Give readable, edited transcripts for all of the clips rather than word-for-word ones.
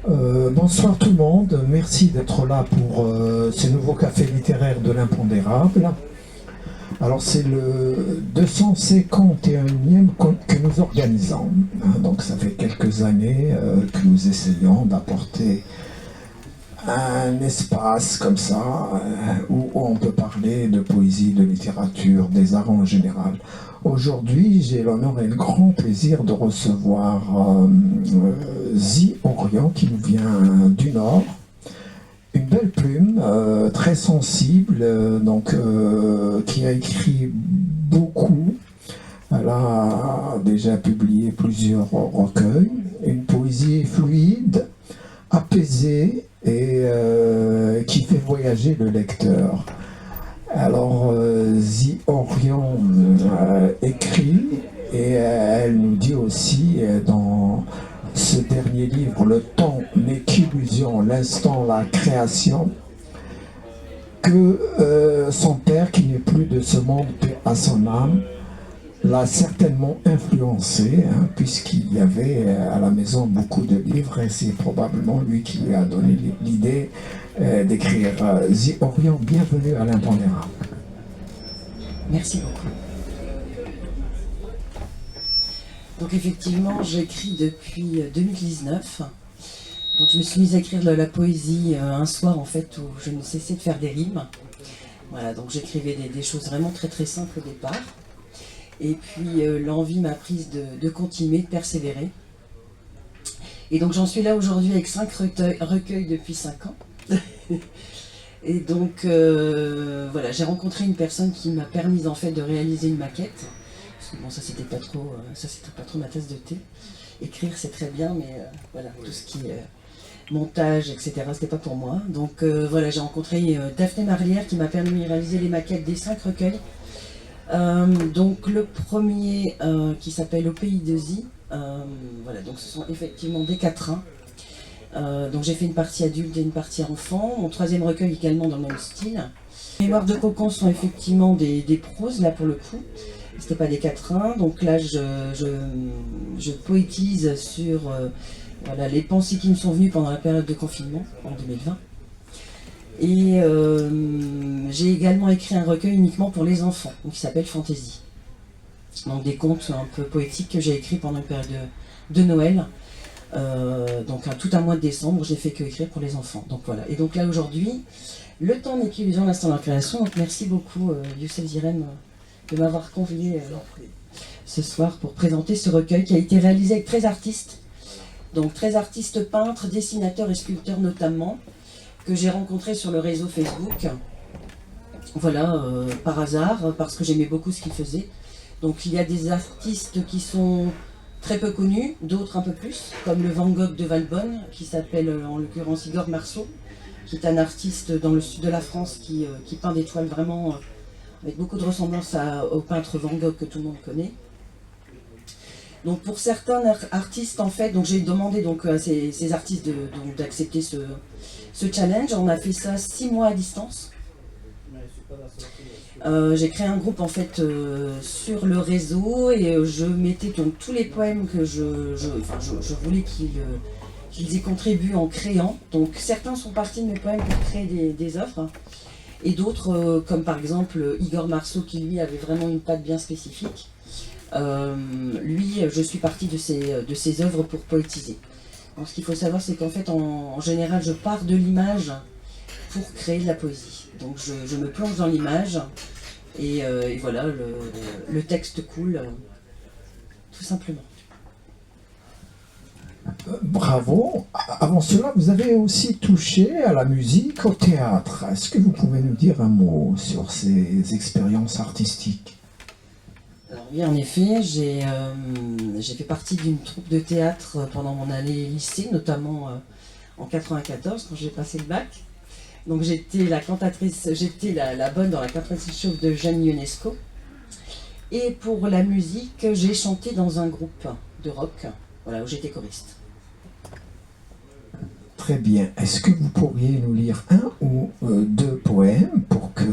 Bonsoir tout le monde, merci d'être là pour ce nouveau café littéraire de l'impondérable. Alors c'est le 251e que nous organisons, hein, donc ça fait quelques années que nous essayons d'apporter un espace comme ça où on peut parler de poésie, de littérature, des arts en général. Aujourd'hui, j'ai l'honneur et le grand plaisir de recevoir Zi Orion qui nous vient du Nord. Une belle plume, très sensible, qui a écrit beaucoup. Elle a déjà publié plusieurs recueils. Une poésie fluide, apaisée et qui fait voyager le lecteur. Alors, Zi Orion écrit et elle nous dit aussi dans ce dernier livre, Le temps n'est qu'illusion, l'instant, la création, que son père, qui n'est plus de ce monde, paix à son âme, l'a certainement influencé, hein, puisqu'il y avait à la maison beaucoup de livres et c'est probablement lui qui lui a donné l'idée d'écrire. Zi Orion, bienvenue à l'impondérable. Merci beaucoup. Donc effectivement, j'écris depuis 2019. Donc je me suis mise à écrire de la poésie un soir en fait où je ne cessais de faire des rimes. Voilà, donc j'écrivais des choses vraiment très très simples au départ. Et puis l'envie m'a prise de continuer, de persévérer. Et donc j'en suis là aujourd'hui avec 5 recueils depuis 5 ans. Et donc voilà, j'ai rencontré une personne qui m'a permis en fait de réaliser une maquette. Parce que bon, ça c'était pas trop ma tasse de thé. Écrire c'est très bien, mais voilà, tout ce qui est montage, etc., c'était pas pour moi. Donc voilà, j'ai rencontré Daphné Marlière qui m'a permis de réaliser les maquettes des 5 recueils. Donc le premier qui s'appelle Au pays de Zi, voilà, donc ce sont effectivement des quatrains. Donc j'ai fait une partie adulte et une partie enfant. Mon troisième recueil également dans le même style. Les Mémoires de Cocon sont effectivement des proses là pour le coup. C'était pas des quatrains. Donc là je poétise sur voilà, les pensées qui me sont venues pendant la période de confinement en 2020. Et j'ai également écrit un recueil uniquement pour les enfants, donc qui s'appelle Fantaisie. Donc des contes un peu poétiques que j'ai écrits pendant une période de Noël. Donc tout un mois de décembre, j'ai fait que écrire pour les enfants. Donc voilà. Et donc là aujourd'hui, le temps n'est qu'illusion, l'instant de la création. Donc merci beaucoup Youssef Zirem de m'avoir convié ce soir pour présenter ce recueil qui a été réalisé avec 13 artistes. Donc 13 artistes peintres, dessinateurs et sculpteurs notamment, que j'ai rencontrés sur le réseau Facebook. Voilà, par hasard, parce que j'aimais beaucoup ce qu'ils faisaient. Donc il y a des artistes qui sont très peu connus, d'autres un peu plus, comme le Van Gogh de Valbonne, qui s'appelle en l'occurrence Igor Marceau, qui est un artiste dans le sud de la France qui peint des toiles vraiment avec beaucoup de ressemblance au peintre Van Gogh que tout le monde connaît. Donc pour certains artistes en fait, donc j'ai demandé donc à ces artistes d'accepter ce challenge. On a fait ça 6 mois à distance. J'ai créé un groupe en fait sur le réseau et je mettais donc tous les poèmes que je voulais qu'ils y contribuent en créant. Donc certains sont partis de mes poèmes pour créer des œuvres et d'autres comme par exemple Igor Marceau qui lui avait vraiment une patte bien spécifique. Lui, je suis partie de ses œuvres pour poétiser. Alors, ce qu'il faut savoir, c'est qu'en fait, en général, je pars de l'image pour créer de la poésie. Donc, je me plonge dans l'image et voilà, le texte coule, tout simplement. Bravo. Avant cela, vous avez aussi touché à la musique, au théâtre. Est-ce que vous pouvez nous dire un mot sur ces expériences artistiques ? Alors oui, en effet, j'ai fait partie d'une troupe de théâtre pendant mon année lycée, notamment en 94, quand j'ai passé le bac. Donc j'étais la cantatrice, j'étais la bonne dans la cantatrice chauve de Jeanne Ionesco. Et pour la musique, j'ai chanté dans un groupe de rock, voilà, où j'étais choriste. Très bien. Est-ce que vous pourriez nous lire un ou deux poèmes pour que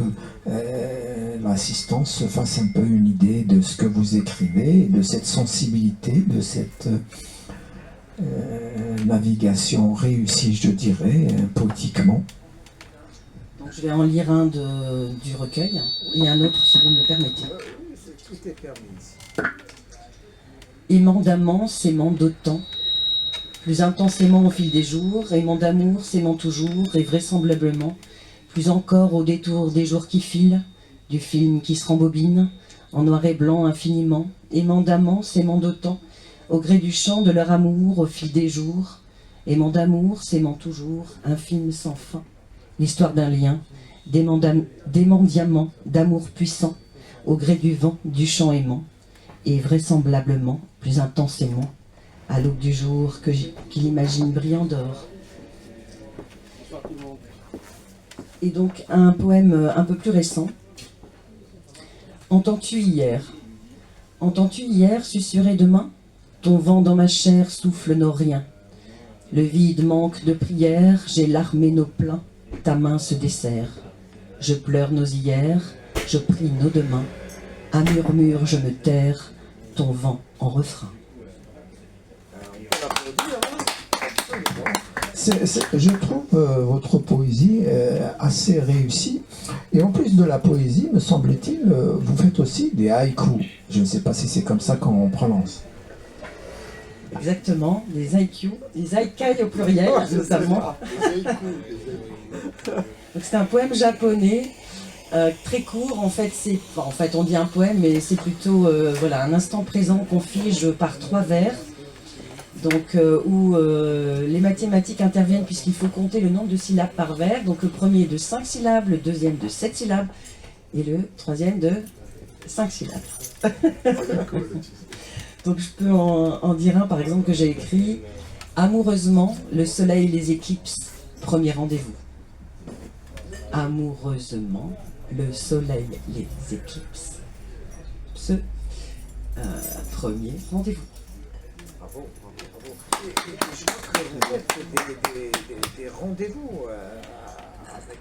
l'assistance se fasse un peu une idée de ce que vous écrivez, de cette sensibilité, de cette navigation réussie, je dirais, poétiquement. Donc je vais en lire un du recueil et un autre si vous me le permettez. Tout est permis ici. Aimant d'amant, s'aimant d'autant, plus intensément au fil des jours, aimant d'amour, s'aimant toujours, et vraisemblablement, plus encore au détour des jours qui filent, du film qui se rembobine, en noir et blanc infiniment, aimant d'amant, s'aimant d'autant, au gré du chant de leur amour, au fil des jours, aimant d'amour, s'aimant toujours, infime sans fin, l'histoire d'un lien, d'émendiamment, d'amour puissant, au gré du vent, du chant aimant, et vraisemblablement, plus intensément, à l'aube du jour qu'il imagine brillant d'or. Et donc un poème un peu plus récent. Entends-tu hier susurrer demain? Ton vent dans ma chair souffle nos riens. Le vide manque de prière, j'ai l'armée nos pleins, ta main se dessert. Je pleure nos hier, je prie nos demain. À murmure je me terre, ton vent en refrain. Je trouve votre poésie assez réussie. Et en plus de la poésie, me semble-t-il, vous faites aussi des haïkus. Je ne sais pas si c'est comme ça qu'on prononce. Exactement, des haïkus, des haïkai au pluriel, notamment. Donc c'est un poème japonais, très court. En fait, on dit un poème, mais c'est plutôt voilà, un instant présent qu'on fige par 3 vers. Donc, où les mathématiques interviennent puisqu'il faut compter le nombre de syllabes par vers. Donc le premier est de 5 syllabes, le deuxième de 7 syllabes et le troisième de 5 syllabes. Donc je peux en dire un par exemple que j'ai écrit « Amoureusement, le soleil les éclipse, premier rendez-vous ». Amoureusement, le soleil les éclipse, premier rendez-vous. Bravo. Et je vois que vous faites des rendez-vous avec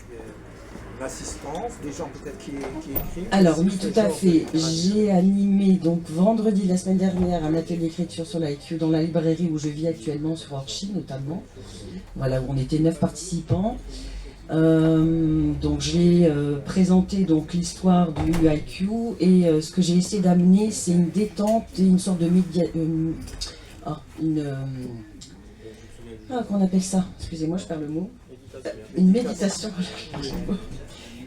l'assistance, des gens peut-être qui écrivent. Alors oui, tout à fait. J'ai animé donc vendredi, la semaine dernière, un atelier d'écriture sur l'IQ dans la librairie où je vis actuellement, sur Orchy notamment. Voilà, où on était 9 participants. Donc j'ai présenté donc l'histoire du IQ et ce que j'ai essayé d'amener, c'est une détente et une sorte de qu'on appelle ça, excusez-moi, je perds le mot. Une méditation.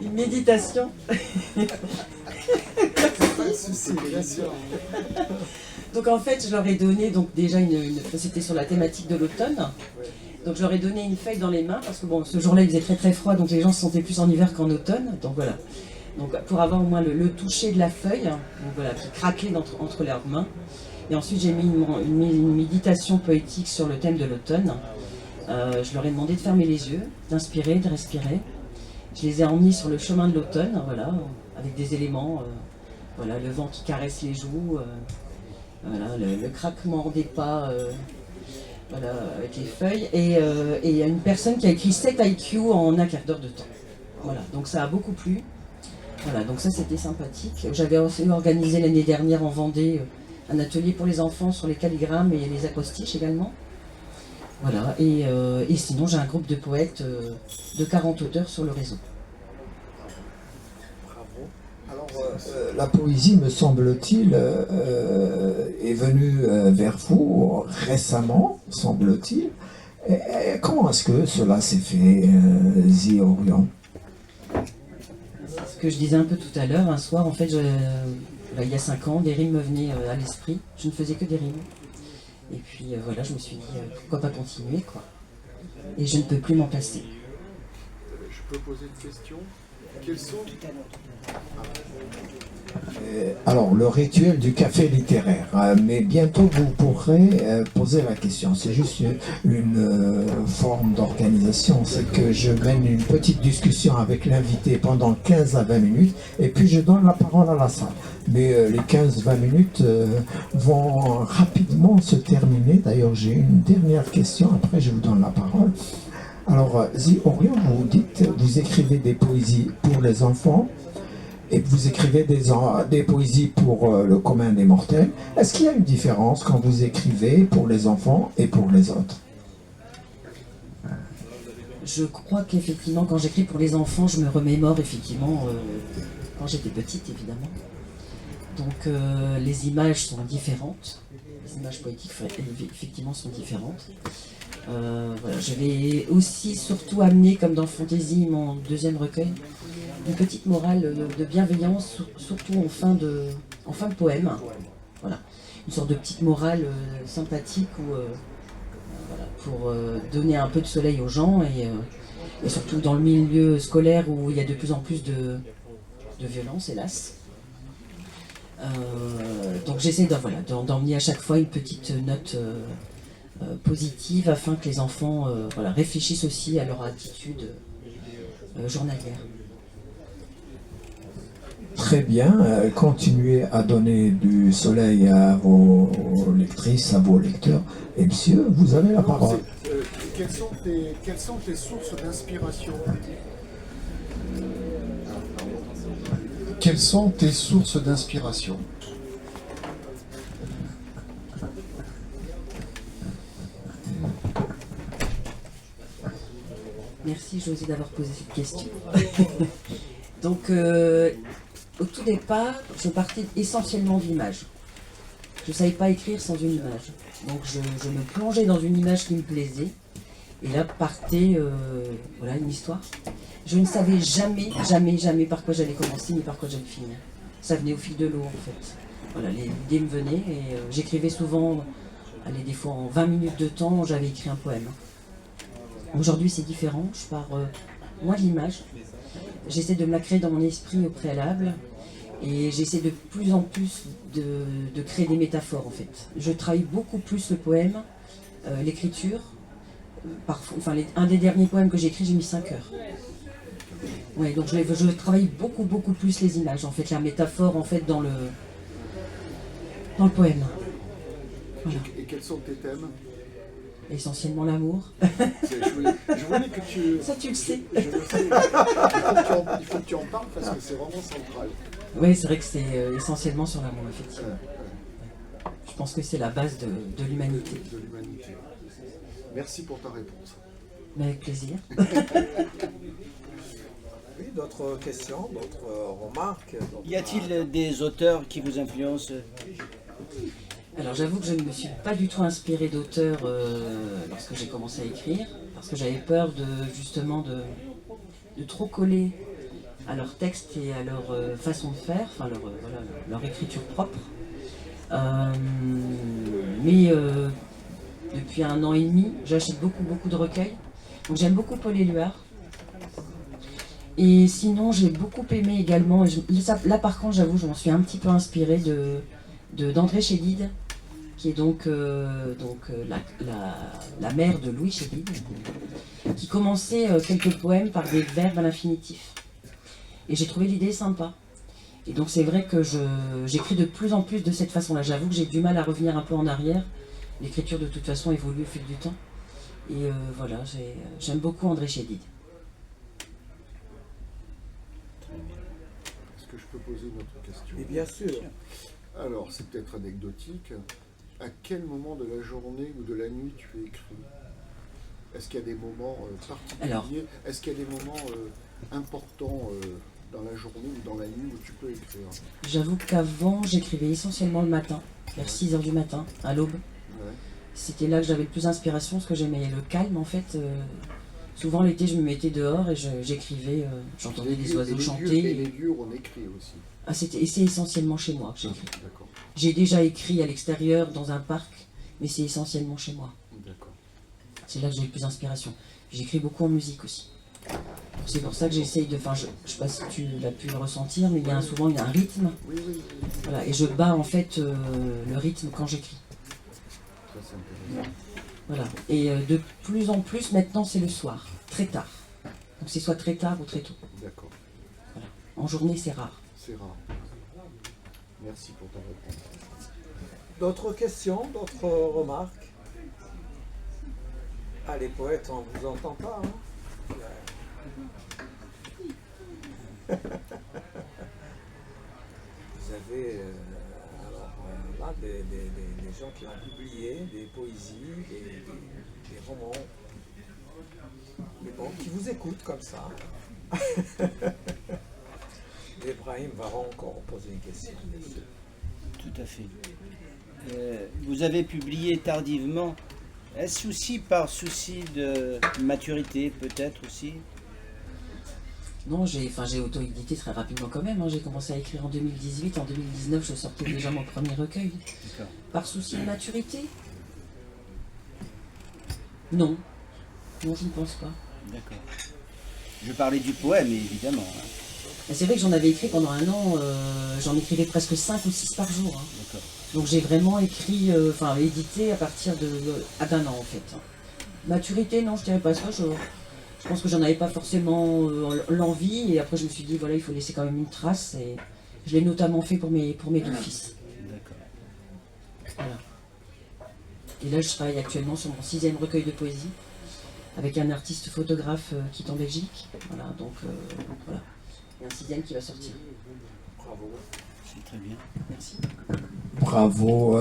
Une méditation. Donc en fait, je leur ai donné donc déjà c'était sur la thématique de l'automne. Donc je leur ai donné une feuille dans les mains parce que bon, ce jour-là il faisait très très froid, donc les gens se sentaient plus en hiver qu'en automne. Donc voilà. Donc pour avoir au moins le toucher de la feuille, donc voilà, qui craquait entre leurs mains. Et ensuite j'ai mis une méditation poétique sur le thème de l'automne. Je leur ai demandé de fermer les yeux, d'inspirer, de respirer. Je les ai emmenés sur le chemin de l'automne, voilà, avec des éléments, voilà, le vent qui caresse les joues, voilà, le craquement des pas, voilà, avec les feuilles. Et il y a une personne qui a écrit 7 IQ en un quart d'heure de temps. Voilà, donc ça a beaucoup plu. Voilà, donc ça c'était sympathique. J'avais aussi organisé l'année dernière en Vendée un atelier pour les enfants sur les calligrammes et les acrostiches également. Voilà, et sinon j'ai un groupe de poètes de 40 auteurs sur le réseau. Bravo. Alors la poésie, me semble-t-il, est venue vers vous récemment, semble-t-il. Comment est-ce que cela s'est fait, Zi Orion? Ce que je disais un peu tout à l'heure, un soir en fait, il y a 5 ans, des rimes me venaient à l'esprit, je ne faisais que des rimes. Et puis voilà, je me suis dit, pourquoi pas continuer, quoi. Et je ne peux plus m'en passer. Je peux poser une question? Quels sont... Alors, le rituel du café littéraire, mais bientôt vous pourrez poser la question. C'est juste une forme d'organisation, c'est que je mène une petite discussion avec l'invité pendant 15 à 20 minutes, et puis je donne la parole à la salle. Mais les 15-20 minutes vont rapidement se terminer. D'ailleurs, j'ai une dernière question, après je vous donne la parole. Alors, Zi Orion, vous dites, vous écrivez des poésies pour les enfants, et vous écrivez des poésies pour le commun des mortels. Est-ce qu'il y a une différence quand vous écrivez pour les enfants et pour les autres? Je crois qu'effectivement, quand j'écris pour les enfants, je me remémore effectivement quand j'étais petite, évidemment. Donc les images sont différentes. Les images poétiques, effectivement, sont différentes. Voilà, je vais aussi surtout amener, comme dans Fantaisie, mon deuxième recueil, une petite morale de bienveillance, surtout en fin de poème. Voilà, une sorte de petite morale sympathique voilà, pour donner un peu de soleil aux gens et surtout dans le milieu scolaire où il y a de plus en plus de violence, hélas. Donc j'essaie d'emmener à chaque fois une petite note positive afin que les enfants voilà, réfléchissent aussi à leur attitude journalière. Très bien, continuez à donner du soleil à vos lectrices, à vos lecteurs. Et monsieur, vous avez la parole. Quelles sont tes sources d'inspiration? Quelles sont tes sources d'inspiration? Merci José d'avoir posé cette question. Donc au tout départ, je partais essentiellement d'image. Je ne savais pas écrire sans une image. Donc je me plongeais dans une image qui me plaisait. Et là partait voilà, une histoire. Je ne savais jamais par quoi j'allais commencer ni par quoi j'allais finir. Ça venait au fil de l'eau en fait. Voilà, les idées me venaient et j'écrivais souvent, allez, des fois en 20 minutes de temps, j'avais écrit un poème. Aujourd'hui c'est différent, je pars moins de l'image. J'essaie de me la créer dans mon esprit au préalable. Et j'essaie de plus en plus de créer des métaphores en fait. Je travaille beaucoup plus le poème, l'écriture. Un des derniers poèmes que j'ai écrit, j'ai mis 5 heures. Ouais, donc je travaille beaucoup plus les images, en fait, la métaphore en fait dans le poème. Voilà. Et quels sont tes thèmes? Essentiellement l'amour. Je voulais que tu... Ça tu le sais. Je le sais. Il faut que tu en parles parce que c'est vraiment central. Oui, c'est vrai que c'est essentiellement sur l'amour, effectivement. Je pense que c'est la base de l'humanité. De l'humanité. Merci pour ta réponse. Mais avec plaisir. Oui, d'autres questions, d'autres remarques? Y a-t-il des auteurs qui vous influencent? Alors j'avoue que je ne me suis pas du tout inspirée d'auteurs lorsque j'ai commencé à écrire, parce que j'avais peur justement de trop coller à leur texte et à leur façon de faire, enfin leur écriture propre. Mais depuis 1 an et demi, j'achète beaucoup de recueils. Donc j'aime beaucoup Paul Éluard. Et sinon, j'ai beaucoup aimé également, là par contre j'avoue, je m'en suis un petit peu inspirée d'André Chédid, qui est donc la mère de Louis Chédid, qui commençait quelques poèmes par des verbes à l'infinitif. Et j'ai trouvé l'idée sympa. Et donc c'est vrai que j'écris de plus en plus de cette façon-là. J'avoue que j'ai du mal à revenir un peu en arrière. L'écriture de toute façon évolue au fil du temps. Et voilà, j'aime beaucoup André Chédid. Est-ce que je peux poser une autre question? Et bien sûr. Alors, c'est peut-être anecdotique. À quel moment de la journée ou de la nuit tu écris? Est-ce qu'il y a des moments particuliers? Est-ce qu'il y a des moments importants dans la journée ou dans la nuit où tu peux écrire? J'avoue qu'avant, j'écrivais essentiellement le matin, vers 6 h du matin, à l'aube. Ouais. C'était là que j'avais le plus d'inspiration, parce que j'aimais le calme en fait. Souvent l'été, je me mettais dehors et j'écrivais, j'entendais des oiseaux chanter. Et les lieux où on écrit aussi. Ah, c'est essentiellement chez moi que j'écris. D'accord. J'ai déjà écrit à l'extérieur, dans un parc, mais c'est essentiellement chez moi. D'accord. C'est là que j'ai le plus d'inspiration. J'écris beaucoup en musique aussi. C'est pour ça que j'essaye de... Enfin, je ne sais pas si tu l'as pu le ressentir, mais souvent il y a un rythme. Oui. Voilà, et je bats en fait le rythme quand j'écris. Ça, c'est intéressant. Voilà. Et de plus en plus, maintenant, c'est le soir, très tard. Donc c'est soit très tard ou très tôt. D'accord. Voilà. En journée, c'est rare. C'est rare. Merci pour ta réponse. D'autres questions, d'autres remarques? Ah, les poètes, on ne vous entend pas, hein? Vous avez là des gens qui ont publié des poésies, des romans. Mais bon, qui vous écoute comme ça. Ibrahim va encore poser une question. Tout à fait. Vous avez publié tardivement. Est-ce aussi par souci de maturité, peut-être aussi? Non, j'ai auto-édité très rapidement quand même. Hein. J'ai commencé à écrire en 2018. En 2019, je sortais déjà mon premier recueil. Par souci de maturité? Non. Non, je ne pense pas. D'accord. Je parlais du poème, évidemment. Hein. C'est vrai que j'en avais écrit pendant un an. J'en écrivais presque 5 ou 6 par jour. Hein. D'accord. Donc j'ai vraiment écrit, édité à partir d'un an en fait. Maturité, non, je dirais pas ça. Je pense que j'en avais pas forcément l'envie, et après je me suis dit voilà, il faut laisser quand même une trace, et je l'ai notamment fait pour mes deux fils. D'accord. Voilà. Et là je travaille actuellement sur mon 6e recueil de poésie avec un artiste photographe qui est en Belgique. Voilà, donc voilà. Il y a un 6e qui va sortir. Bravo. C'est très bien. Merci. Bravo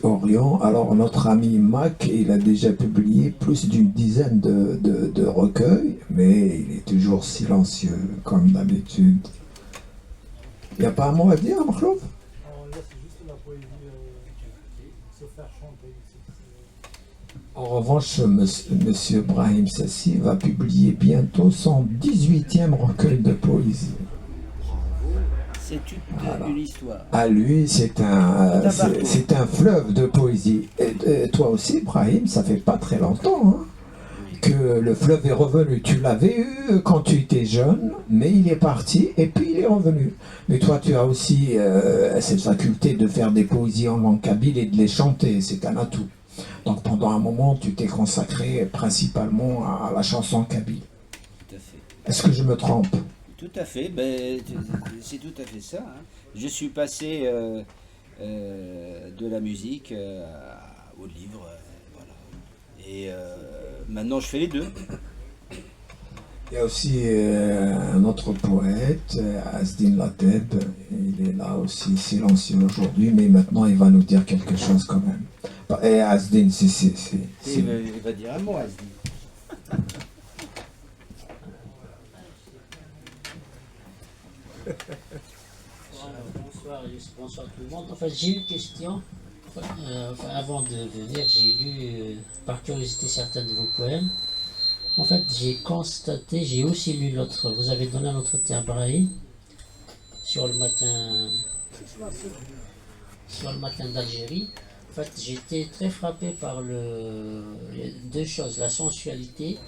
Orion. Alors notre ami Mac, il a déjà publié plus d'une dizaine de recueils, mais il est toujours silencieux comme d'habitude. Il n'y a pas un mot à dire, Marlouf? Là, c'est juste la poésie, se faire chanter. En revanche, Monsieur Brahim Sassi va publier bientôt son 18e recueil de poésie. C'est toute une histoire. À lui, c'est un fleuve de poésie. Et toi aussi, Brahim, ça fait pas très longtemps hein, que le fleuve est revenu. Tu l'avais eu quand tu étais jeune, mais il est parti et puis il est revenu. Mais toi, tu as aussi cette faculté de faire des poésies en langue kabyle et de les chanter. C'est un atout. Donc pendant un moment, tu t'es consacré principalement à la chanson kabyle. Tout à fait. Est-ce que je me trompe? Tout à fait, c'est tout à fait ça. Hein. Je suis passé de la musique au livre, voilà. Et maintenant je fais les deux. Il y a aussi un autre poète, Asdin Lateb. Il est là aussi silencieux aujourd'hui, mais maintenant il va nous dire quelque chose quand même. Et Asdin, Il va dire un mot, Asdin. Bonsoir tout le monde. En fait, j'ai une question. Avant de venir, j'ai lu par curiosité certains de vos poèmes. En fait, j'ai constaté, j'ai aussi lu l'autre. Vous avez donné un entretien à Brahim sur le matin d'Algérie. En fait, j'étais très frappé par les deux choses, la sensualité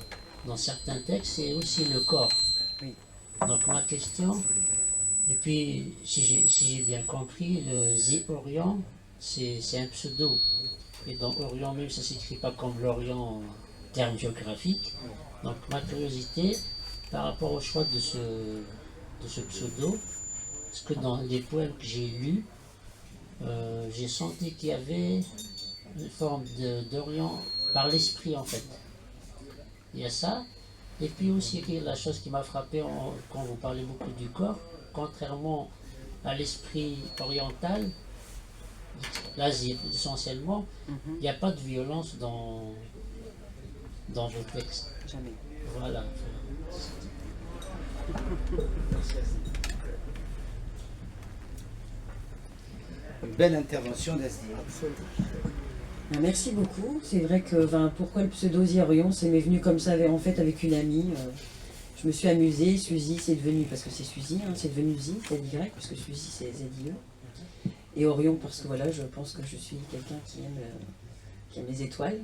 dans certains textes et aussi le corps. Donc ma question. Et puis, si j'ai bien compris, le Zé Orient, c'est un pseudo. Et dans Orient même, ça ne s'écrit pas comme l'Orient, terme géographique. Donc, ma curiosité, par rapport au choix de ce pseudo, parce que dans les poèmes que j'ai lus, j'ai senti qu'il y avait une forme d'Orient par l'esprit, en fait. Il y a ça. Et puis aussi, la chose qui m'a frappé quand vous parlez beaucoup du corps, contrairement à l'esprit oriental, l'Asie essentiellement, il n'y a pas de violence dans vos textes. Jamais. Voilà. Une belle intervention d'Asdin. Merci beaucoup. C'est vrai que pourquoi le pseudo Orion, c'est m'est venu comme ça en fait avec une amie. Je me suis amusée. Suzy, c'est devenu, parce que c'est Suzy, hein, c'est devenu Z, Z-Y, parce que Suzy c'est Z-I-E. Et Orion parce que voilà, je pense que je suis quelqu'un qui aime les étoiles.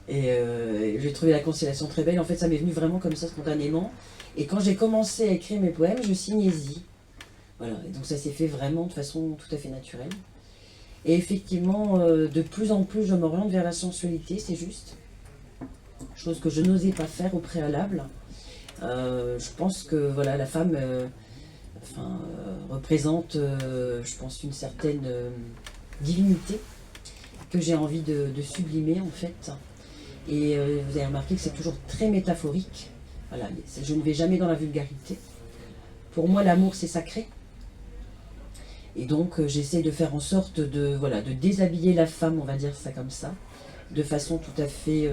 Et j'ai trouvé la constellation très belle. En fait, ça m'est venu vraiment comme ça spontanément. Et quand j'ai commencé à écrire mes poèmes, je signais Z. Voilà, et donc ça s'est fait vraiment de façon tout à fait naturelle. Et effectivement, de plus en plus, je m'oriente vers la sensualité, c'est juste. Chose que je n'osais pas faire au préalable. Je pense que voilà, la femme représente, je pense, une certaine divinité que j'ai envie de sublimer en fait. Et vous avez remarqué que c'est toujours très métaphorique. Voilà, je ne vais jamais dans la vulgarité. Pour moi, l'amour, c'est sacré. Et donc, j'essaie de faire en sorte de déshabiller la femme, on va dire ça comme ça, de façon tout à fait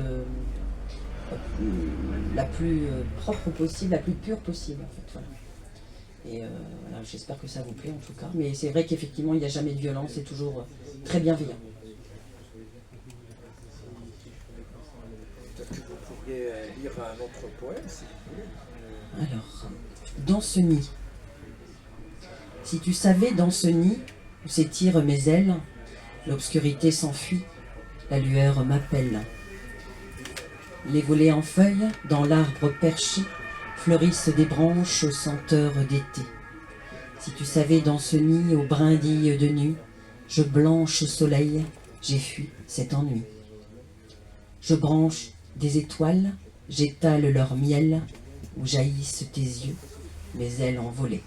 la plus propre possible, la plus pure possible en fait. Voilà. Et voilà, j'espère que ça vous plaît en tout cas. Mais c'est vrai qu'effectivement il n'y a jamais de violence, c'est toujours très bienveillant. Peut-être que vous pourriez lire un autre poème si vous voulez. Alors, dans ce nid. Si tu savais dans ce nid où s'étirent mes ailes, l'obscurité s'enfuit, la lueur m'appelle. Les volets en feuilles, dans l'arbre perché, fleurissent des branches aux senteurs d'été. Si tu savais dans ce nid aux brindilles de nuit, je blanche au soleil, j'ai fui cet ennui. Je branche des étoiles, j'étale leur miel, où jaillissent tes yeux, mes ailes envolées.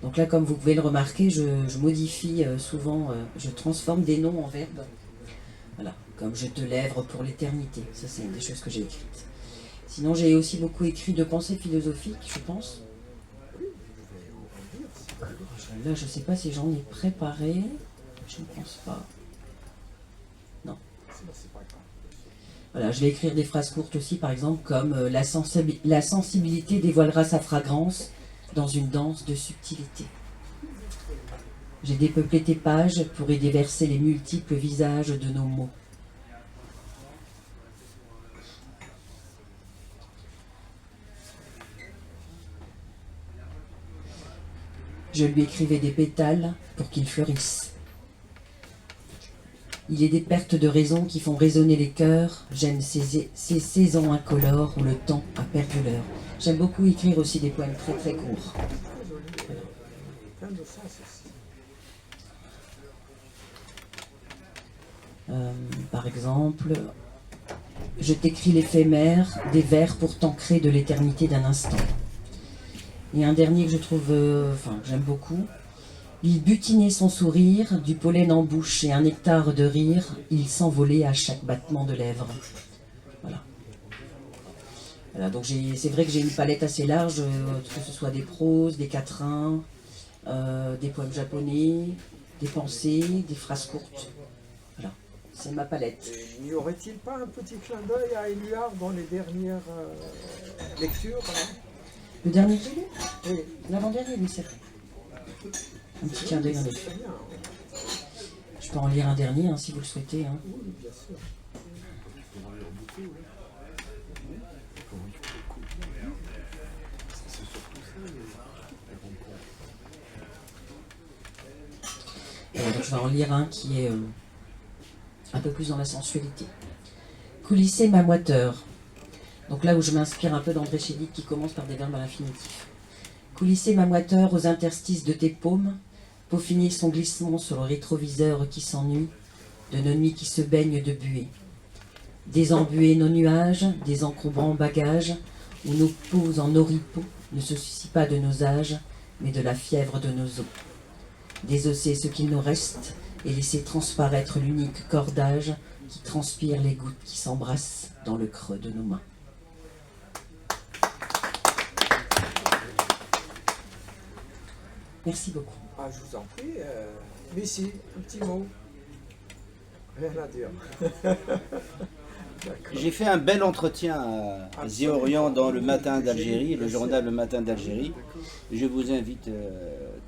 Donc là, comme vous pouvez le remarquer, je modifie souvent, je transforme des noms en verbes. Voilà, comme je te lèvre pour l'éternité. Ça, c'est une des choses que j'ai écrites. Sinon, j'ai aussi beaucoup écrit de pensées philosophiques, je pense. Là, je ne sais pas si j'en ai préparé. Je ne pense pas. Non. Voilà, je vais écrire des phrases courtes aussi, par exemple, comme la sensibilité dévoilera sa fragrance dans une danse de subtilité. J'ai dépeuplé tes pages pour y déverser les multiples visages de nos mots. Je lui écrivais des pétales pour qu'ils fleurissent. Il est des pertes de raison qui font résonner les cœurs. J'aime ces saisons incolores où le temps a perdu l'heure. J'aime beaucoup écrire aussi des poèmes très très courts. Voilà. Plein de sens aussi. Par exemple, je t'écris l'éphémère, des vers pour t'ancrer de l'éternité d'un instant. Et un dernier que je trouve, que j'aime beaucoup. Il butinait son sourire, du pollen en bouche et un nectar de rire, il s'envolait à chaque battement de lèvres. Voilà. Voilà, donc c'est vrai que j'ai une palette assez large, que ce soit des proses, des quatrains, des poèmes japonais, des pensées, des phrases courtes. Voilà, c'est ma palette. Et n'y aurait-il pas un petit clin d'œil à Éluard dans les dernières lectures Le dernier que j'ai lu ? Oui. L'avant-dernier, oui, c'est vrai. Un petit clin d'œil en effet. Très bien. Je peux en lire un dernier si vous le souhaitez. Oui, bien sûr. Donc je vais en lire un qui est un peu plus dans la sensualité. Coulisser ma moiteur. Donc là où je m'inspire un peu d'André Chédid qui commence par des verbes à l'infinitif. Coulisser ma moiteur aux interstices de tes paumes, peaufiner son glissement sur le rétroviseur qui s'ennuie, de nos nuits qui se baignent de buée. Désembuer nos nuages, des encombrants bagages, où nos peaux en oripeaux ne se soucient pas de nos âges, mais de la fièvre de nos os. Désosser ce qu'il nous reste et laisser transparaître l'unique cordage qui transpire les gouttes qui s'embrassent dans le creux de nos mains. Merci beaucoup. Ah, je vous en prie. Mais si, un petit mot. Rien à dire. J'ai fait un bel entretien à Zéorient dans le Matin d'Algérie, le journal Le Matin d'Algérie. Je vous invite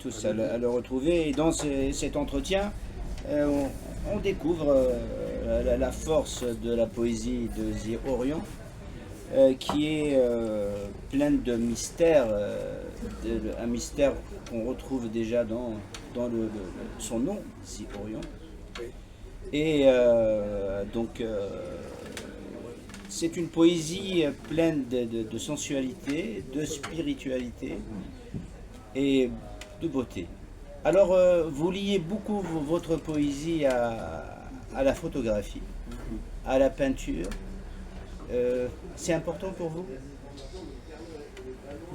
tous à le retrouver. Et dans cet entretien, on découvre la force de la poésie de Zéorient, qui est pleine de mystères, un mystère qu'on retrouve déjà dans son nom, Zéorient. Et donc, c'est une poésie pleine de sensualité, de spiritualité et de beauté. Alors, vous liez beaucoup votre poésie à la photographie, à la peinture. C'est important pour vous ?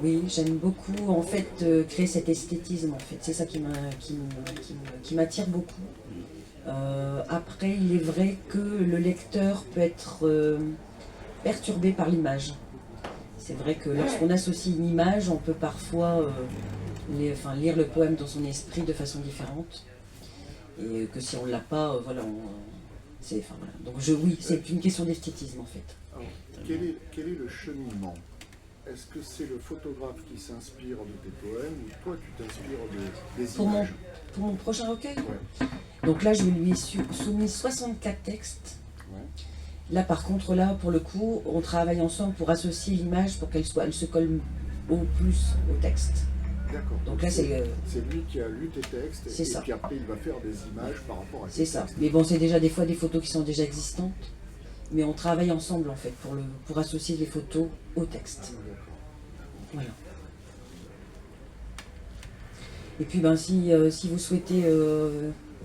Oui, j'aime beaucoup en fait créer cet esthétisme. En fait, c'est ça qui m'attire beaucoup. Après, il est vrai que le lecteur peut être perturbé par l'image. C'est vrai que lorsqu'on associe une image, on peut parfois lire le poème dans son esprit de façon différente. Et que si on ne l'a pas, voilà, Enfin, voilà. Donc oui, c'est une question d'esthétisme en fait. Alors, quel est le cheminement? Est-ce que c'est le photographe qui s'inspire de tes poèmes ou toi tu t'inspires des images? Pour mon prochain recueil, Ouais. donc là je lui ai soumis 64 textes. Ouais. Là par contre, là pour le coup, on travaille ensemble pour associer l'image pour qu'elle se colle au plus au texte. D'accord. Donc là c'est lui qui a lu tes textes et puis après il va faire des images par rapport à tes textes. c'est ça. Mais bon, c'est déjà des fois des photos qui sont déjà existantes, mais on travaille ensemble en fait pour associer les photos au texte. Voilà. Et puis si vous souhaitez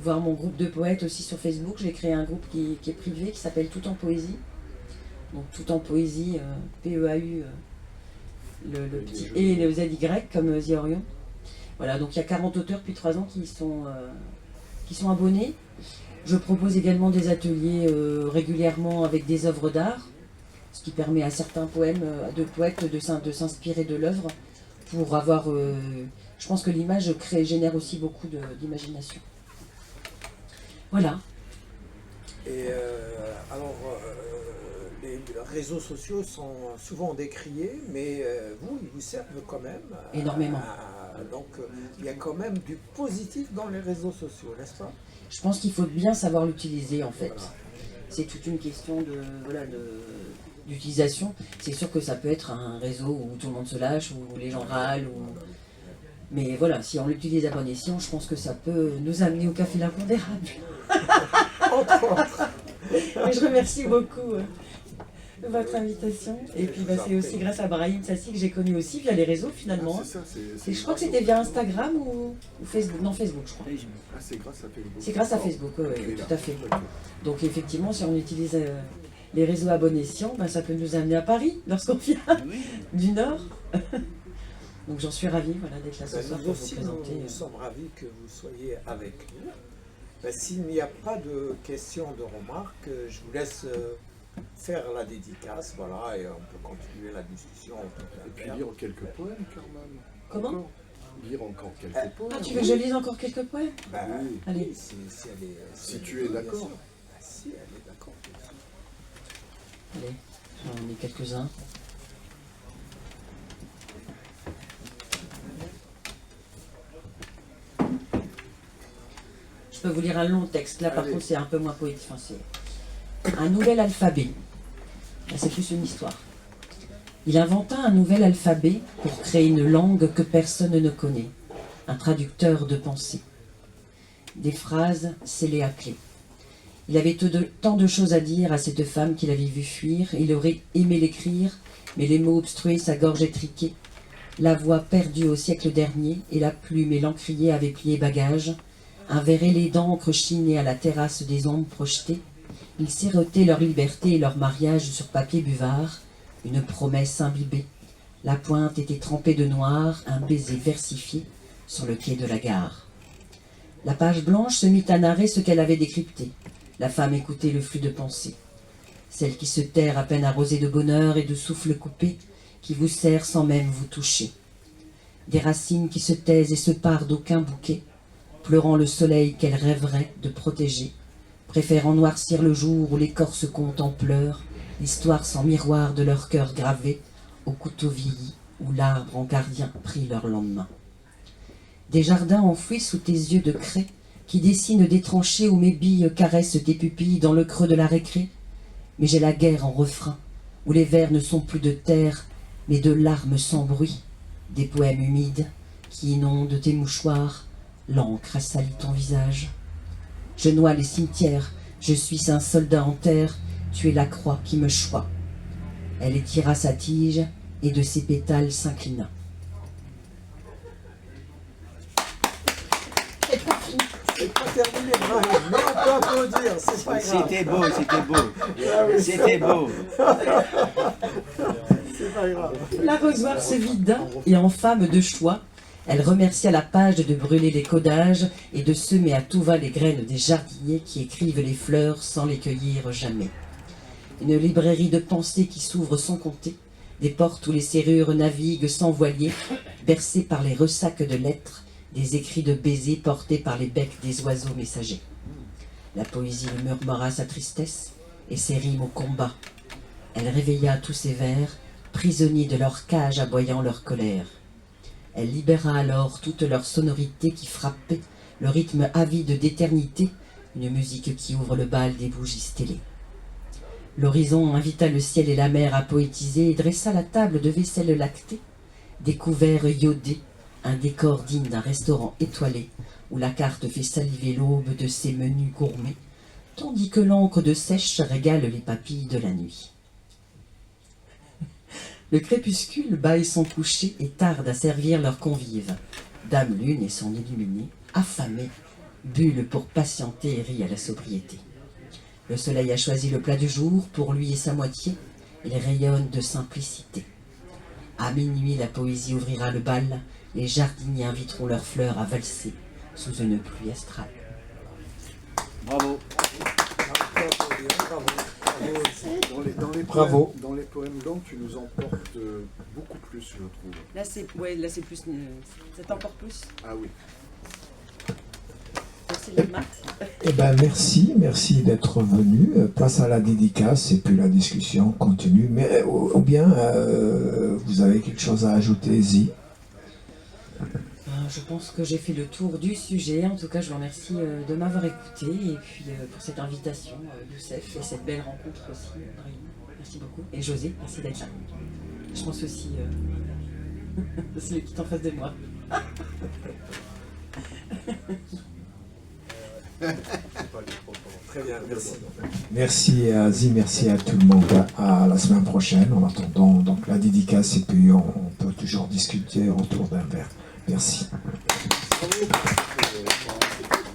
voir mon groupe de poètes aussi sur Facebook, j'ai créé un groupe qui est privé qui s'appelle Tout en Poésie. Donc Tout en Poésie, P-E-A-U, le petit E et le Z-Y comme The Orion. Voilà, donc il y a 40 auteurs depuis 3 ans qui sont abonnés. Je propose également des ateliers régulièrement avec des œuvres d'art, ce qui permet à certains poètes de s'inspirer de l'œuvre pour avoir... je pense que l'image génère aussi beaucoup d'imagination. Voilà. Et les réseaux sociaux sont souvent décriés, mais ils vous servent quand même. Énormément. Donc il y a quand même du positif dans les réseaux sociaux, n'est-ce pas? Je pense qu'il faut bien savoir l'utiliser en fait. C'est toute une question d'utilisation. C'est sûr que ça peut être un réseau où tout le monde se lâche, où les gens râlent. Mais voilà, si on l'utilise à bon escient, je pense que ça peut nous amener au café l'impondérable. Entre autres. Mais je remercie beaucoup de votre invitation. Et puis c'est aussi grâce à Brahim Sassi que j'ai connu aussi via les réseaux finalement. Ah, c'est ça, Je crois que c'était via Instagram ou Facebook. Non, Facebook je crois. Ah, c'est grâce à Facebook. C'est grâce à Facebook, oui, tout à fait. Donc effectivement, si on utilise les réseaux à bon escient, ça peut nous amener à Paris lorsqu'on vient du Nord. Donc j'en suis ravie d'être là ce soir pour vous présenter. Nous sommes ravis que vous soyez avec nous. S'il n'y a pas de questions, de remarques, je vous laisse faire la dédicace, voilà, et on peut continuer la discussion. Et puis lire quelques poèmes quand même. Comment? Encore. Lire encore quelques poèmes. Ah, tu veux que je lise encore quelques poèmes? Oui. Allez. Si tu es d'accord. Si elle est d'accord. Allez, j'en ai quelques-uns. Je peux vous lire un long texte. Là, par contre, c'est un peu moins poétique. Enfin, c'est un nouvel alphabet. Là, c'est plus une histoire. Il inventa un nouvel alphabet pour créer une langue que personne ne connaît. Un traducteur de pensée. Des phrases scellées à clé. Il avait tant de choses à dire à cette femme qu'il avait vue fuir. Il aurait aimé l'écrire, mais les mots obstruaient sa gorge étriquée. La voix perdue au siècle dernier, et la plume et l'encrier avaient plié bagage. Un verre ailé d'encre chiné à la terrasse des ombres projetées. Ils sirotaient leur liberté et leur mariage sur papier buvard, une promesse imbibée. La pointe était trempée de noir, un baiser versifié sur le quai de la gare. La page blanche se mit à narrer ce qu'elle avait décrypté. La femme écoutait le flux de pensées. Celle qui se terre à peine arrosée de bonheur et de souffle coupé, qui vous serre sans même vous toucher. Des racines qui se taisent et se parent d'aucun bouquet, pleurant le soleil qu'elle rêverait de protéger, préférant noircir le jour où l'écorce compte en pleurs, l'histoire sans miroir de leur cœur gravé, au couteau vieilli où l'arbre en gardien prit leur lendemain. Des jardins enfouis sous tes yeux de craie, qui dessinent des tranchées où mes billes caressent tes pupilles dans le creux de la récré. Mais j'ai la guerre en refrain, où les vers ne sont plus de terre, mais de larmes sans bruit, des poèmes humides qui inondent tes mouchoirs, l'encre a sali ton visage. Je noie les cimetières, je suis un soldat en terre, tu es la croix qui me choit. Elle étira sa tige et de ses pétales s'inclina. C'est pas terminé, Brahim, mais on peut applaudir, c'est pas grave. C'était beau, c'était beau. C'était beau. C'est pas grave. L'arrosoir se vida et en femme de choix, elle remercia la page de brûler les codages et de semer à tout va les graines des jardiniers qui écrivent les fleurs sans les cueillir jamais. Une librairie de pensées qui s'ouvre sans compter, des portes où les serrures naviguent sans voilier, bercées par les ressacs de lettres, des écrits de baisers portés par les becs des oiseaux messagers. La poésie le murmura sa tristesse et ses rimes au combat. Elle réveilla tous ses vers, prisonniers de leur cage aboyant leur colère. Elle libéra alors toute leur sonorité qui frappait, le rythme avide d'éternité, une musique qui ouvre le bal des bougies stélées. L'horizon invita le ciel et la mer à poétiser et dressa la table de vaisselle lactée, des couverts iodés, un décor digne d'un restaurant étoilé, où la carte fait saliver l'aube de ses menus gourmets, tandis que l'encre de sèche régale les papilles de la nuit. Le crépuscule bâille son coucher et tarde à servir leurs convives. Dame Lune et son illuminé, affamés, bullent pour patienter et rient à la sobriété. Le soleil a choisi le plat du jour pour lui et sa moitié, il rayonne de simplicité. À minuit, la poésie ouvrira le bal, les jardiniers inviteront leurs fleurs à valser sous une pluie astrale. Bravo. Bravo. Dans les poèmes blancs, tu nous emportes beaucoup plus, je trouve. Là, c'est plus. C'est encore plus. Ah oui. Merci les mains. Eh ben merci d'être venu. Place à la dédicace et puis la discussion continue. Mais ou bien vous avez quelque chose à ajouter, Zi? Je pense que j'ai fait le tour du sujet. En tout cas, je vous remercie de m'avoir écouté et puis pour cette invitation, Youssef, et cette belle rencontre aussi, Brahim. Merci beaucoup. Et José, merci d'être là. Je pense aussi celui qui est en face de moi. Très bien, merci. Merci à Zi, merci à tout le monde. À la semaine prochaine. En attendant donc la dédicace et puis on peut toujours discuter autour d'un verre. Merci. Bravo.